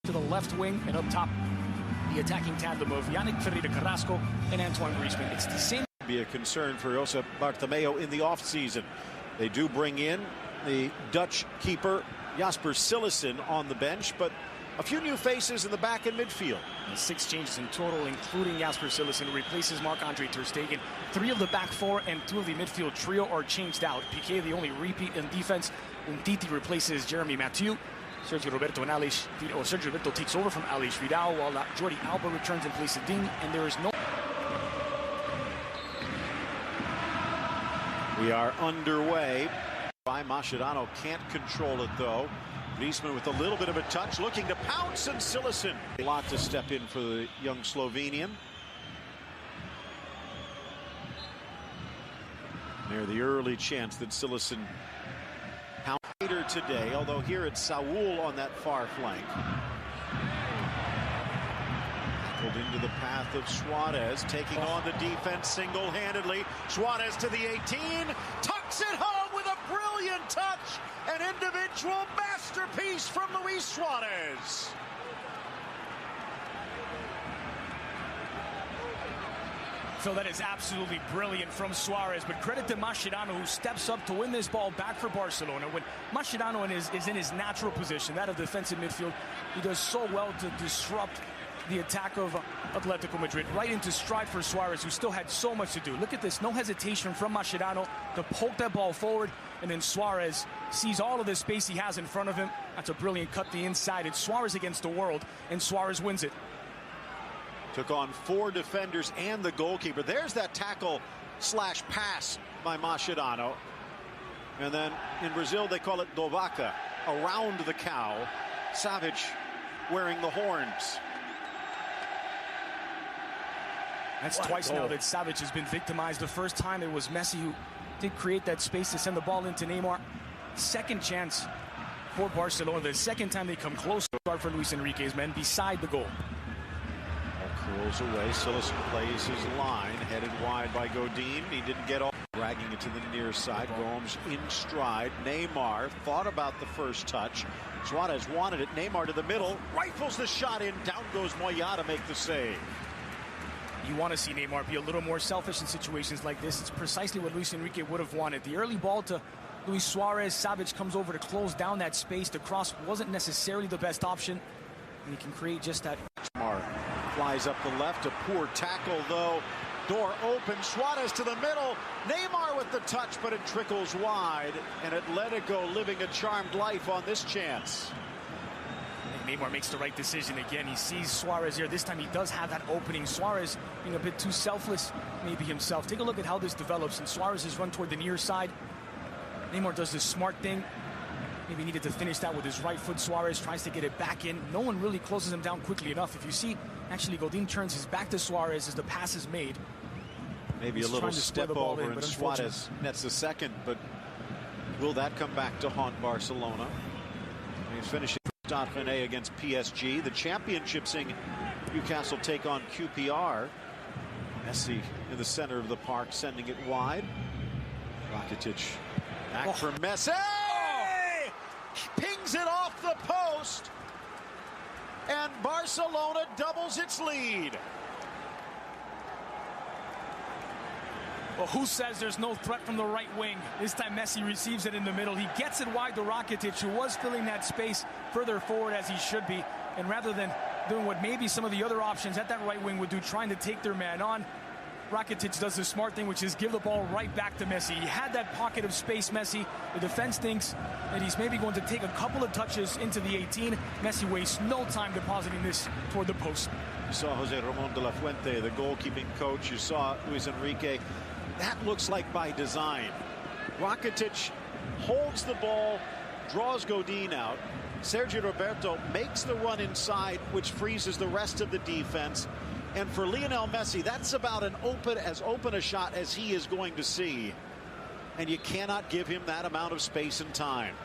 to the left wing, and up top, the attacking tandem of Yannick Ferreira Carrasco and Antoine Griezmann. It's the same. Be a concern for Josep Bartomeu in the offseason. They do bring in the Dutch keeper Jasper Cillessen on the bench, but a few new faces in the back and midfield. And 6 changes in total, including Jasper Cillessen, who replaces Marc-Andre ter Stegen. 3 of the back 4 and 2 of the midfield trio are changed out. Piqué, the only repeat in defense. Umtiti replaces Jeremy Mathieu. Sergio Roberto takes over from Aleix Vidal, while Jordi Alba returns in place of Ding, and there is no... We are underway. By Mascherano can't control it though. Griezmann with a little bit of a touch, looking to pounce, and Cillessen. A lot to step in for the young Slovenian. There's the early chance that Cillessen pounds later today, although here it's Saul on that far flank. Pulled into the path of Suarez, taking on the defense single-handedly. Suarez to the 18, tucks it home with a brilliant touch. An individual masterpiece from Luis Suarez. Phil, that is absolutely brilliant from Suarez, but credit to Mascherano, who steps up to win this ball back for Barcelona. When Mascherano is in his natural position, that of defensive midfield, he does so well to disrupt the attack of Atletico Madrid, right into stride for Suarez, who still had so much to do. Look at this, no hesitation from Mascherano to poke that ball forward, and then Suarez sees all of the space he has in front of him. That's a brilliant cut the inside. It's Suarez against the world, and Suarez wins it. Took on 4 defenders and the goalkeeper. There's that tackle slash pass by Mascherano. And then in Brazil, they call it do vaca, around the cow. Savic wearing the horns. That's twice now that Savic has been victimized. The first time it was Messi who did create that space to send the ball into Neymar. Second chance for Barcelona. The second time they come close to start for Luis Enrique's men beside the goal. Ball curls away. Cillessen plays his line, headed wide by Godin. He didn't get off. Dragging it to the near side. Gomes in stride. Neymar thought about the first touch. Suarez wanted it. Neymar to the middle. Rifles the shot in. Down goes Moya to make the save. You want to see Neymar be a little more selfish in situations like this. It's precisely what Luis Enrique would have wanted. The early ball to Luis Suarez. Savic comes over to close down that space. The cross wasn't necessarily the best option, and he can create just that. Neymar flies up the left. A poor tackle, though. Door open. Suarez to the middle. Neymar with the touch, but it trickles wide. And Atletico living a charmed life on this chance. Neymar makes the right decision again. He sees Suarez here. This time he does have that opening. Suarez being a bit too selfless, maybe himself. Take a look at how this develops. And Suarez has run toward the near side. Neymar does this smart thing. Maybe needed to finish that with his right foot. Suarez tries to get it back in. No one really closes him down quickly enough. If you see, actually, Godin turns his back to Suarez as the pass is made. Maybe a little step over and Suarez nets the second, but will that come back to haunt Barcelona? He's finishing Stade Rennais against PSG. The championship seeing Newcastle take on QPR. Messi in the center of the park, sending it wide. Rakitic back for Messi. Pings it off the post. And Barcelona doubles its lead. Well, who says there's no threat from the right wing? This time Messi receives it in the middle. He gets it wide to Rakitic, who was filling that space further forward as he should be. And rather than doing what maybe some of the other options at that right wing would do, trying to take their man on, Rakitic does the smart thing, which is give the ball right back to Messi. He had that pocket of space, Messi. The defense thinks that he's maybe going to take a couple of touches into the 18. Messi wastes no time depositing this toward the post. You saw Jose Ramon de la Fuente, the goalkeeping coach. You saw Luis Enrique. That looks like by design. Rakitic holds the ball, draws Godin out. Sergio Roberto makes the run inside, which freezes the rest of the defense. And for Lionel Messi, that's about as open a shot as he is going to see. And you cannot give him that amount of space and time.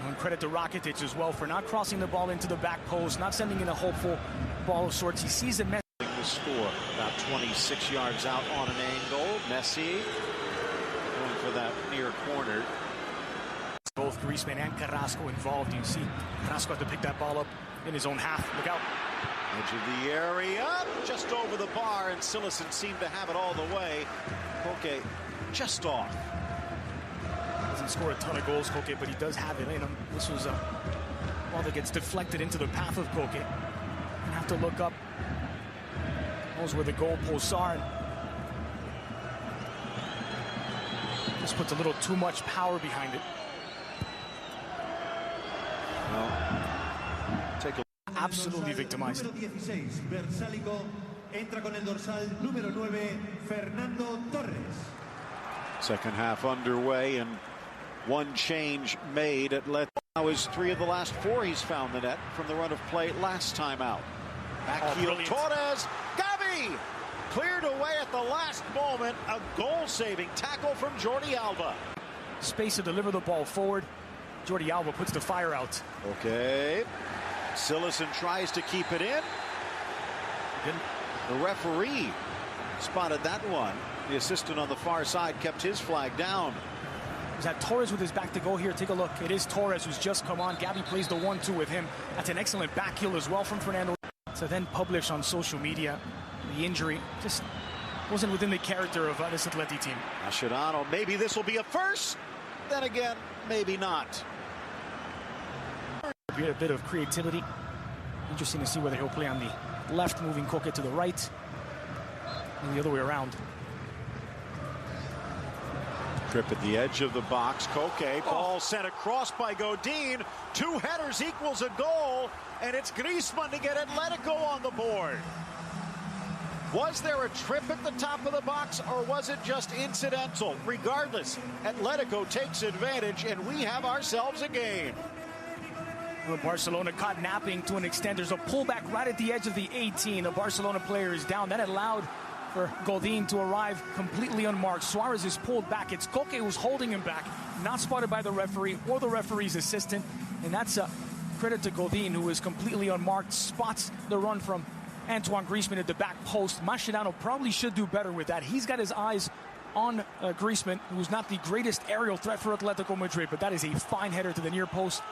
And credit to Rakitic as well for not crossing the ball into the back post, not sending in a hopeful ball of sorts. He sees the Messi. The score about 26 yards out on an angle. Messi going for that near corner. Both Griezmann and Carrasco involved. You see Carrasco had to pick that ball up in his own half. Look out. Edge of the area, just over the bar, and Cillessen seemed to have it all the way. Koke just off. Doesn't score a ton of goals, Koke, but he does have it in him. This was a ball that gets deflected into the path of Koke. You have to look up. Knows where the goalposts are. Just puts a little too much power behind it. Well, take a absolutely victimized. Second half underway and one change made at Atletico. Now is 3 of the last 4 he's found the net from the run of play last time out. Backheel Torres, Gavi cleared away at the last moment. A goal-saving tackle from Jordi Alba. Space to deliver the ball forward. Jordi Alba puts the fire out. Okay. Cillessen tries to keep it in. The referee spotted that one. The assistant on the far side kept his flag down. Is that Torres with his back to go here? Take a look. It is Torres who's just come on. Gavi plays the 1-2 with him. That's an excellent back heel as well from Fernando. So then publish on social media the injury. Just wasn't within the character of this Atleti team. Mascherano, maybe this will be a first. Then again, maybe not. A bit of creativity. Interesting to see whether he'll play on the left, moving Koke to the right, and the other way around. Trip at the edge of the box. Koke, ball sent across by Godin. 2 headers equals a goal, and it's Griezmann to get Atletico on the board. Was there a trip at the top of the box, or was it just incidental? Regardless, Atletico takes advantage, and we have ourselves a game. Well, Barcelona caught napping to an extent. There's a pullback right at the edge of the 18. The Barcelona player is down. That allowed for Godin to arrive completely unmarked. Suarez is pulled back. It's Koke who's holding him back, not spotted by the referee or the referee's assistant. And that's a credit to Godin, who is completely unmarked, spots the run from Antoine Griezmann at the back post. Mascherano probably should do better with that. He's got his eyes on Griezmann, who's not the greatest aerial threat for Atletico Madrid, but that is a fine header to the near post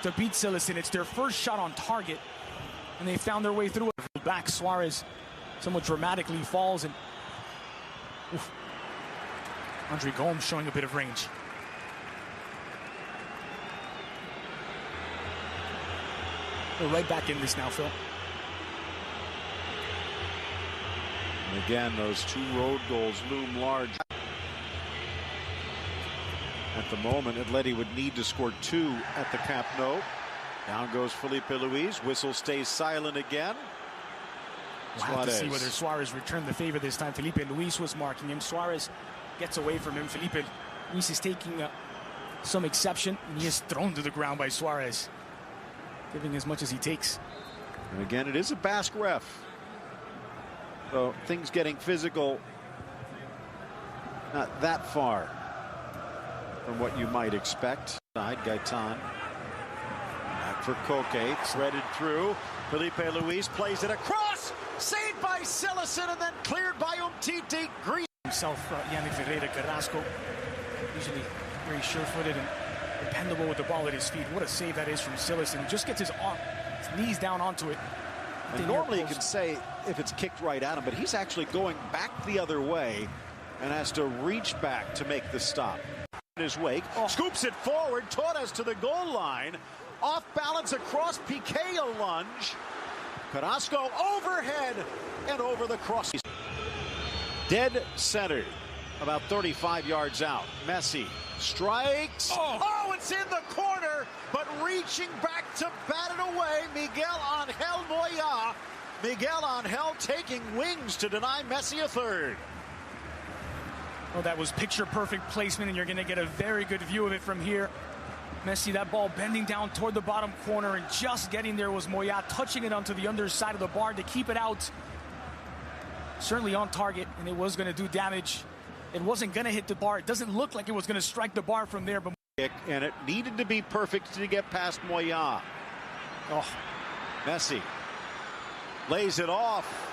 to beat Cillessen. It's their first shot on target, and they found their way through it. Back, Suarez somewhat dramatically falls, and Andre Gomes showing a bit of range. We're right back in this now, Phil. And again, those 2 road goals loom large. At the moment, Atleti would need to score 2 at the Camp Nou. Down goes Felipe Luis. Whistle stays silent again. We'll have to see whether Suarez returned the favor this time. Felipe Luis was marking him. Suarez gets away from him. Felipe Luis is taking some exception, and he is thrown to the ground by Suarez, giving as much as he takes. And again, it is a Basque ref. So things getting physical, not that far from what you might expect. Side, Gaetan. Back for Koke, threaded through. Felipe Luis plays it across. Saved by Cillessen and then cleared by Umtiti. Himself, Yannick Ferreira Carrasco, usually very sure-footed and dependable with the ball at his feet. What a save that is from Cillessen. He just gets his knees down onto it. And normally you can say if it's kicked right at him, but he's actually going back the other way and has to reach back to make the stop. In his wake, scoops it forward. Torres to the goal line. Off balance across, Piqué a lunge. Carrasco overhead and over the cross. Dead center, about 35 yards out. Messi strikes. Oh, it's in the corner, but reaching back to bat it away. Miguel Angel Moya. Miguel Angel taking wings to deny Messi a third. Well, that was picture-perfect placement, and you're going to get a very good view of it from here. Messi, that ball bending down toward the bottom corner, and just getting there was Moya, touching it onto the underside of the bar to keep it out. Certainly on target, and it was going to do damage. It wasn't going to hit the bar. It doesn't look like it was going to strike the bar from there. But and it needed to be perfect to get past Moya. Messi lays it off.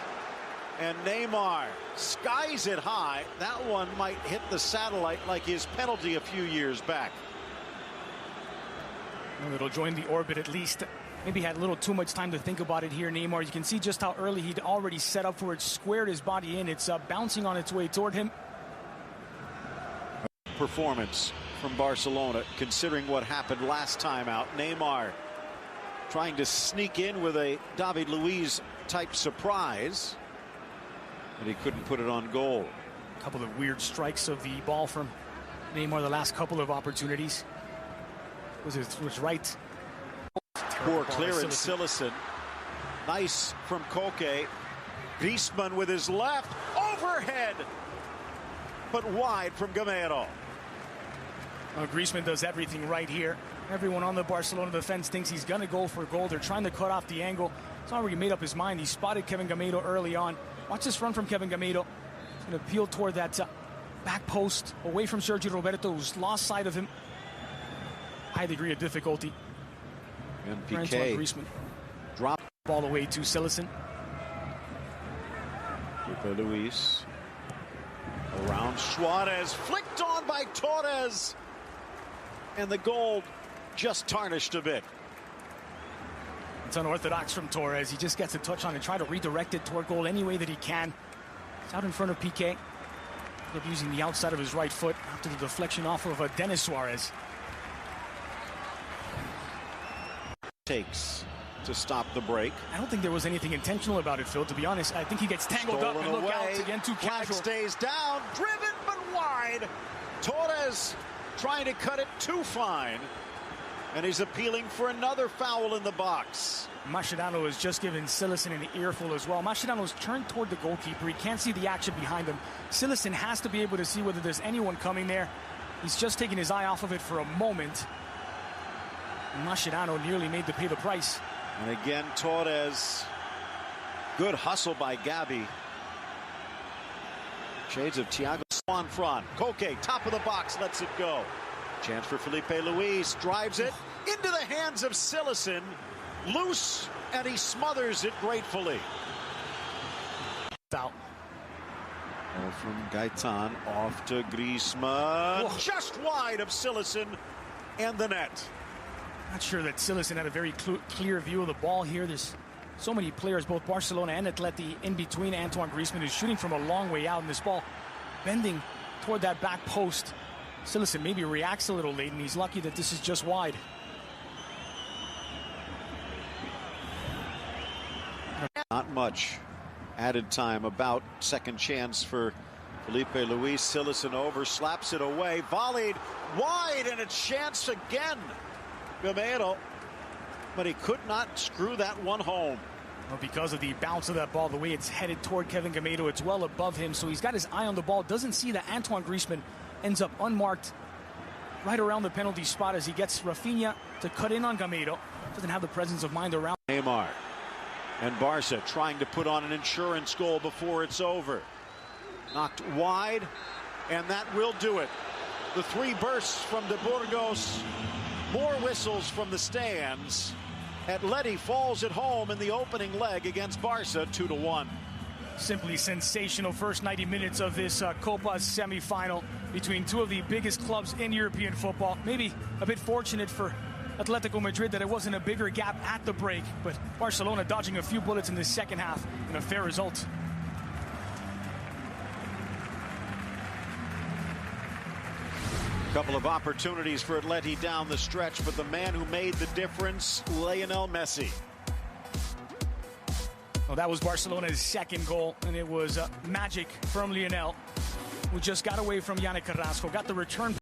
And Neymar skies it high. That one might hit the satellite like his penalty a few years back. Well, it'll join the orbit at least. Maybe had a little too much time to think about it here, Neymar. You can see just how early he'd already set up for it, squared his body in. It's bouncing on its way toward him. Performance from Barcelona, considering what happened last time out. Neymar trying to sneak in with a David Luiz type surprise, but he couldn't put it on goal. A couple of weird strikes of the ball from Neymar the last couple of opportunities. Was right. Poor clearance, Cillessen. Nice from Koke. Griezmann with his left, overhead, but wide from Gamero. Griezmann does everything right here. Everyone on the Barcelona defense thinks he's going to go for goal. They're trying to cut off the angle. He's already made up his mind. He spotted Kevin Gamero early on. Watch this run from Kevin Gamero. He's going to peel toward that back post, away from Sergio Roberto, who's lost sight of him. High degree of difficulty. And Piqué Griezmann drop ball away to Cillessen. Luis around Suarez, flicked on by Torres, and the goal just tarnished a bit. It's unorthodox from Torres. He just gets a touch on it, try to redirect it toward goal any way that he can. It's out in front of Piqué. Ended up using the outside of his right foot after the deflection off of Denis Suarez. Takes to stop the break. I don't think there was anything intentional about it, Phil, to be honest. I think he gets tangled up and look out again, too casual. Stays down, driven but wide. Torres trying to cut it too fine, and he's appealing for another foul in the box. Mascherano has just given Cillessen an earful as well. Mascherano's turned toward the goalkeeper. He can't see the action behind him. Cillessen has to be able to see whether there's anyone coming there. He's just taking his eye off of it for a moment. Mascherano nearly made to pay the price. And again, Torres. Good hustle by Gabi. Shades of Thiago Swan front. Koke, top of the box, lets it go. Chance for Felipe Luis. Drives it into the hands of Cillessen. Loose, and he smothers it gratefully. Foul. Ball from Gaetan off to Griezmann. Whoa. Just wide of Cillessen and the net. Not sure that Cillessen had a very clear view of the ball here. There's so many players, both Barcelona and Atleti, in between Antoine Griezmann, who's shooting from a long way out, and this ball bending toward that back post. Cillessen maybe reacts a little late, and he's lucky that this is just wide. Not much added time, about second chance for Felipe Luis. Cillessen over, slaps it away, volleyed wide, and a chance again. Gamero, but he could not screw that one home. Well, because of the bounce of that ball, the way it's headed toward Kevin Gamero, it's well above him, so he's got his eye on the ball. Doesn't see that Antoine Griezmann ends up unmarked right around the penalty spot as he gets Rafinha to cut in on Gamero. Doesn't have the presence of mind around. Neymar and Barca trying to put on an insurance goal before it's over. Knocked wide, and that will do it. The three bursts from De Burgos. More whistles from the stands. Atleti falls at home in the opening leg against Barca, 2-1. Simply sensational first 90 minutes of this Copa semifinal between two of the biggest clubs in European football. Maybe a bit fortunate for Atletico Madrid that it wasn't a bigger gap at the break, but Barcelona dodging a few bullets in the second half and a fair result. Couple of opportunities for Atleti down the stretch, but the man who made the difference, Lionel Messi. Well, that was Barcelona's second goal, and it was magic from Lionel, who just got away from Yannick Carrasco, got the return